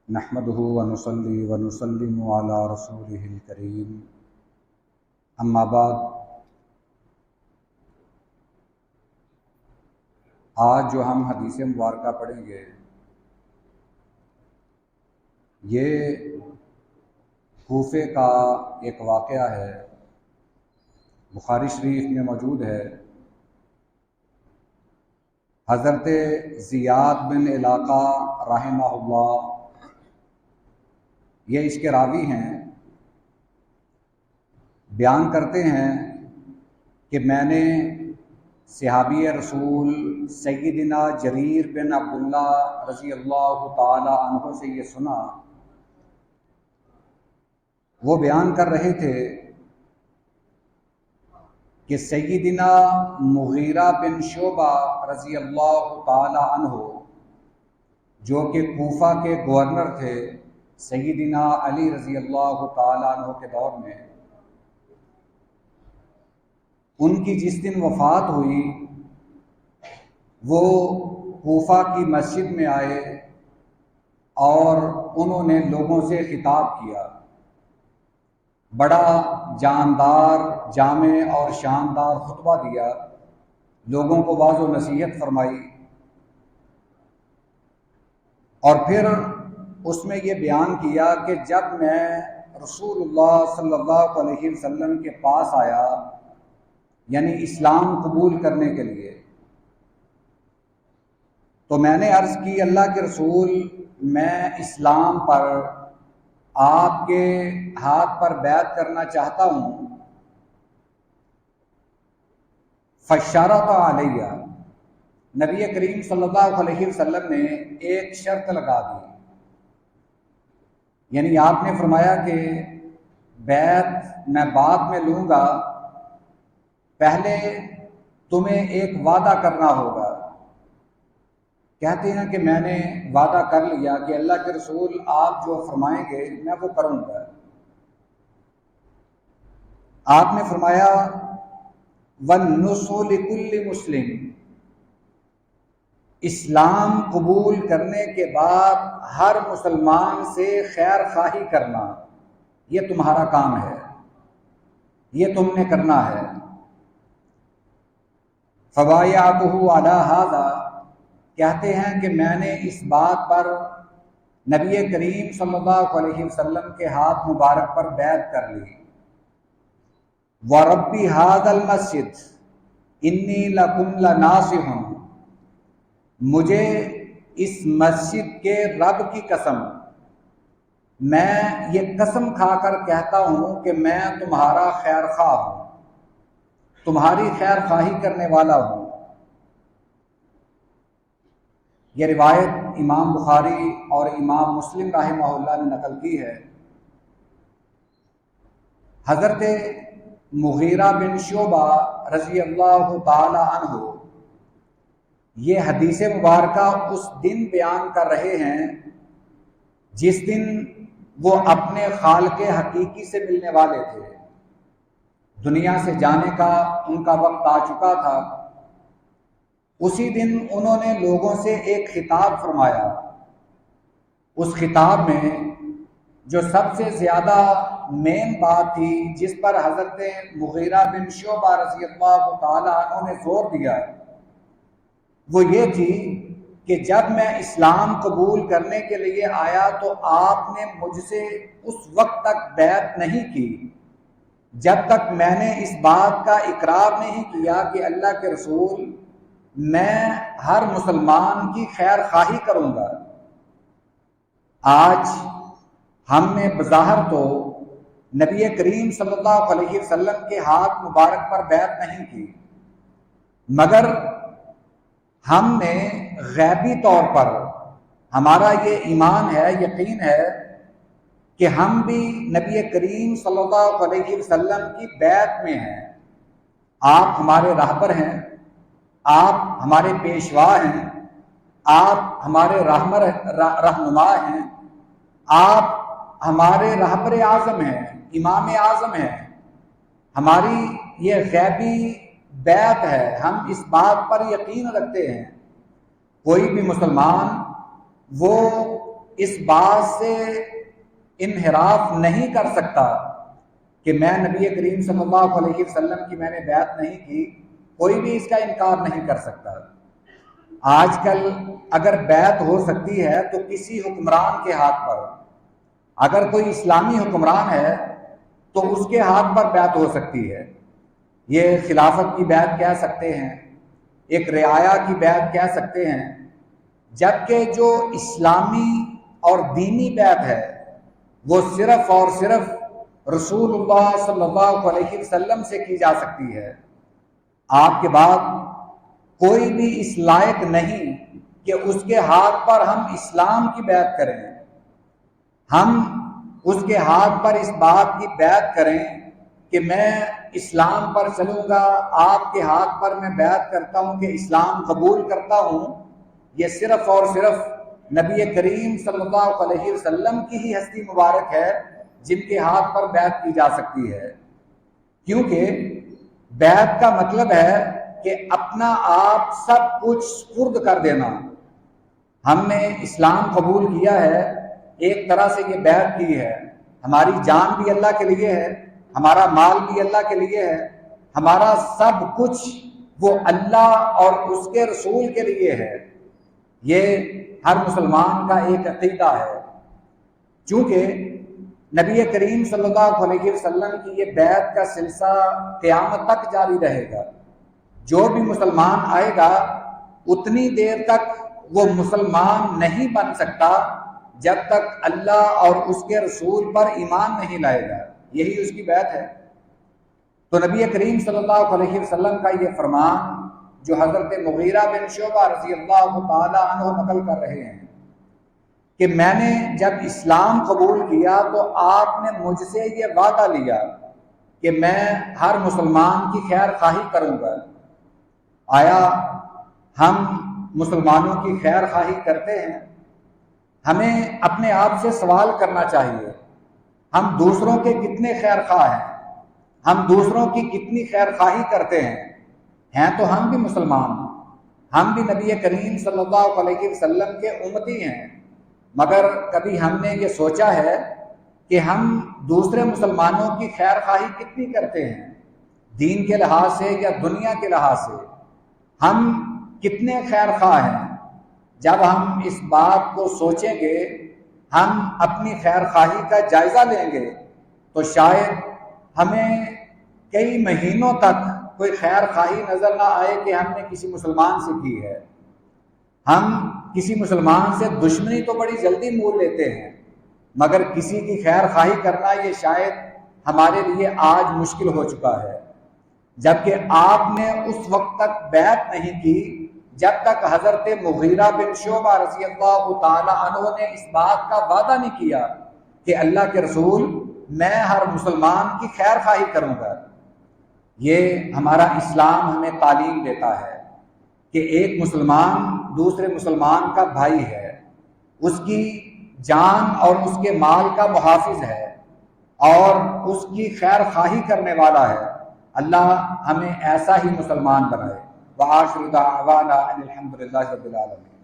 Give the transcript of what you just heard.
نحمده ونصلي ونسلم على رسوله الكريم اما بعد۔ آج جو ہم حدیث مبارکہ پڑھیں گے یہ کوفے کا ایک واقعہ ہے، بخاری شریف میں موجود ہے۔ حضرت زیاد بن علاقہ رحمہ اللہ یہ اس کے راوی ہیں، بیان کرتے ہیں کہ میں نے صحابی رسول سیدنا جریر بن عبداللہ رضی اللہ تعالی عنہ سے یہ سنا۔ وہ بیان کر رہے تھے کہ سیدنا مغیرہ بن شعبہ رضی اللہ تعالی عنہ جو کہ کوفہ کے گورنر تھے سیدنا علی رضی اللہ تعالی عنہ کے دور میں، ان کی جس دن وفات ہوئی وہ کوفہ کی مسجد میں آئے اور انہوں نے لوگوں سے خطاب کیا، بڑا جاندار، جامع اور شاندار خطبہ دیا، لوگوں کو واعظ و نصیحت فرمائی، اور پھر اس میں یہ بیان کیا کہ جب میں رسول اللہ صلی اللہ علیہ وسلم کے پاس آیا، یعنی اسلام قبول کرنے کے لیے، تو میں نے عرض کی اللہ کے رسول میں اسلام پر آپ کے ہاتھ پر بیعت کرنا چاہتا ہوں۔ فشرط علیہ، نبی کریم صلی اللہ علیہ وسلم نے ایک شرط لگا دی، یعنی آپ نے فرمایا کہ بیعت میں بعد میں لوں گا، پہلے تمہیں ایک وعدہ کرنا ہوگا۔ کہتے ہیں کہ میں نے وعدہ کر لیا کہ اللہ کے رسول آپ جو فرمائیں گے میں وہ کروں گا۔ آپ نے فرمایا وَالنُّصْحُ لِكُلِّ مُسْلِمٍ، اسلام قبول کرنے کے بعد ہر مسلمان سے خیر خواہی کرنا، یہ تمہارا کام ہے، یہ تم نے کرنا ہے۔ فَبَايَعْتُهُ عَلَى هَذَا، کہتے ہیں کہ میں نے اس بات پر نبی کریم صلی اللہ علیہ وسلم کے ہاتھ مبارک پر بیعت کر لی۔ وَرَبِّ هَذَا الْمَسْجِدِ إِنِّي لَكُمْ لَنَاصِحٌ، مجھے اس مسجد کے رب کی قسم، میں یہ قسم کھا کر کہتا ہوں کہ میں تمہارا خیر خواہ ہوں، تمہاری خیر خواہی کرنے والا ہوں۔ یہ روایت امام بخاری اور امام مسلم رحمہ اللہ نے نقل کی ہے۔ حضرت مغیرہ بن شعبہ رضی اللہ تعالی عنہ یہ حدیث مبارکہ اس دن بیان کر رہے ہیں جس دن وہ اپنے خالق حقیقی سے ملنے والے تھے، دنیا سے جانے کا ان کا وقت آ چکا تھا۔ اسی دن انہوں نے لوگوں سے ایک خطاب فرمایا، اس خطاب میں جو سب سے زیادہ مین بات تھی جس پر حضرت مغیرہ بن شعبہ رضی اللہ تعالی عنہ نے زور دیا، وہ یہ تھی کہ جب میں اسلام قبول کرنے کے لیے آیا تو آپ نے مجھ سے اس وقت تک بیعت نہیں کی جب تک میں نے اس بات کا اقرار نہیں کیا کہ اللہ کے رسول میں ہر مسلمان کی خیر خواہی کروں گا۔ آج ہم نے بظاہر تو نبی کریم صلی اللہ علیہ وسلم کے ہاتھ مبارک پر بیعت نہیں کی، مگر ہم نے غیبی طور پر ہمارا یہ ایمان ہے، یقین ہے کہ ہم بھی نبی کریم صلی اللہ علیہ وسلم کی بیعت میں ہیں۔ آپ ہمارے راہبر ہیں، آپ ہمارے پیشوا ہیں، آپ ہمارے رہنما ہیں، آپ ہمارے رہبر اعظم ہیں، امام اعظم ہیں۔ ہماری یہ غیبی بیعت ہے، ہم اس بات پر یقین رکھتے ہیں۔ کوئی بھی مسلمان وہ اس بات سے انحراف نہیں کر سکتا کہ میں نبی کریم صلی اللہ علیہ وسلم کی میں نے بیعت نہیں کی، کوئی بھی اس کا انکار نہیں کر سکتا۔ آج کل اگر بیعت ہو سکتی ہے تو کسی حکمران کے ہاتھ پر، اگر کوئی اسلامی حکمران ہے تو اس کے ہاتھ پر بیعت ہو سکتی ہے، یہ خلافت کی بیعت کہہ سکتے ہیں، ایک رعایا کی بیعت کہہ سکتے ہیں، جبکہ جو اسلامی اور دینی بیعت ہے وہ صرف اور صرف رسول اللہ صلی اللہ علیہ وسلم سے کی جا سکتی ہے۔ آپ کے بعد کوئی بھی اس لائق نہیں کہ اس کے ہاتھ پر ہم اسلام کی بیعت کریں، ہم اس کے ہاتھ پر اس بات کی بیعت کریں کہ میں اسلام پر چلوں گا، آپ کے ہاتھ پر میں بیعت کرتا ہوں کہ اسلام قبول کرتا ہوں، یہ صرف اور صرف نبی کریم صلی اللہ علیہ وسلم کی ہی ہستی مبارک ہے جن کے ہاتھ پر بیعت کی جا سکتی ہے۔ کیونکہ بیعت کا مطلب ہے کہ اپنا آپ سب کچھ سپرد کر دینا۔ ہم نے اسلام قبول کیا ہے، ایک طرح سے یہ بیعت کی ہے، ہماری جان بھی اللہ کے لیے ہے، ہمارا مال بھی اللہ کے لیے ہے، ہمارا سب کچھ وہ اللہ اور اس کے رسول کے لیے ہے۔ یہ ہر مسلمان کا ایک عقیدہ ہے۔ چونکہ نبی کریم صلی اللہ علیہ وسلم کی یہ بیعت کا سلسلہ قیامت تک جاری رہے گا۔ جو بھی مسلمان آئے گا اتنی دیر تک وہ مسلمان نہیں بن سکتا جب تک اللہ اور اس کے رسول پر ایمان نہیں لائے گا، یہی اس کی بیعت ہے۔ تو نبی کریم صلی اللہ علیہ وسلم کا یہ فرمان جو حضرت مغیرہ بن شعبہ رضی اللہ تعالی عنہ نقل کر رہے ہیں کہ میں نے جب اسلام قبول کیا تو آپ نے مجھ سے یہ وعدہ لیا کہ میں ہر مسلمان کی خیر خواہی کروں گا۔ آیا ہم مسلمانوں کی خیر خواہی کرتے ہیں؟ ہمیں اپنے آپ سے سوال کرنا چاہیے، ہم دوسروں کے کتنے خیر خواہ ہیں، ہم دوسروں کی کتنی خیر خواہی کرتے ہیں تو ہم بھی مسلمان، ہم بھی نبی کریم صلی اللہ علیہ وسلم کے امتی ہیں، مگر کبھی ہم نے یہ سوچا ہے کہ ہم دوسرے مسلمانوں کی خیر خواہی کتنی کرتے ہیں، دین کے لحاظ سے یا دنیا کے لحاظ سے ہم کتنے خیر خواہ ہیں؟ جب ہم اس بات کو سوچیں گے، ہم اپنی خیر خواہی کا جائزہ لیں گے تو شاید ہمیں کئی مہینوں تک کوئی خیر خواہی نظر نہ آئے کہ ہم نے کسی مسلمان سے کی ہے۔ ہم کسی مسلمان سے دشمنی تو بڑی جلدی مول لیتے ہیں، مگر کسی کی خیر خواہی کرنا یہ شاید ہمارے لیے آج مشکل ہو چکا ہے، جبکہ آپ نے اس وقت تک بیعت نہیں کی جب تک حضرت مغیرہ بن شعبہ رضی اللہ تعالی عنہ نے اس بات کا وعدہ نہیں کیا کہ اللہ کے رسول میں ہر مسلمان کی خیر خواہی کروں گا۔ یہ ہمارا اسلام ہمیں تعلیم دیتا ہے کہ ایک مسلمان دوسرے مسلمان کا بھائی ہے، اس کی جان اور اس کے مال کا محافظ ہے اور اس کی خیر خواہی کرنے والا ہے۔ اللہ ہمیں ایسا ہی مسلمان بنائے۔ وآخر دعوانا ان الحمد للہ رب العالمین۔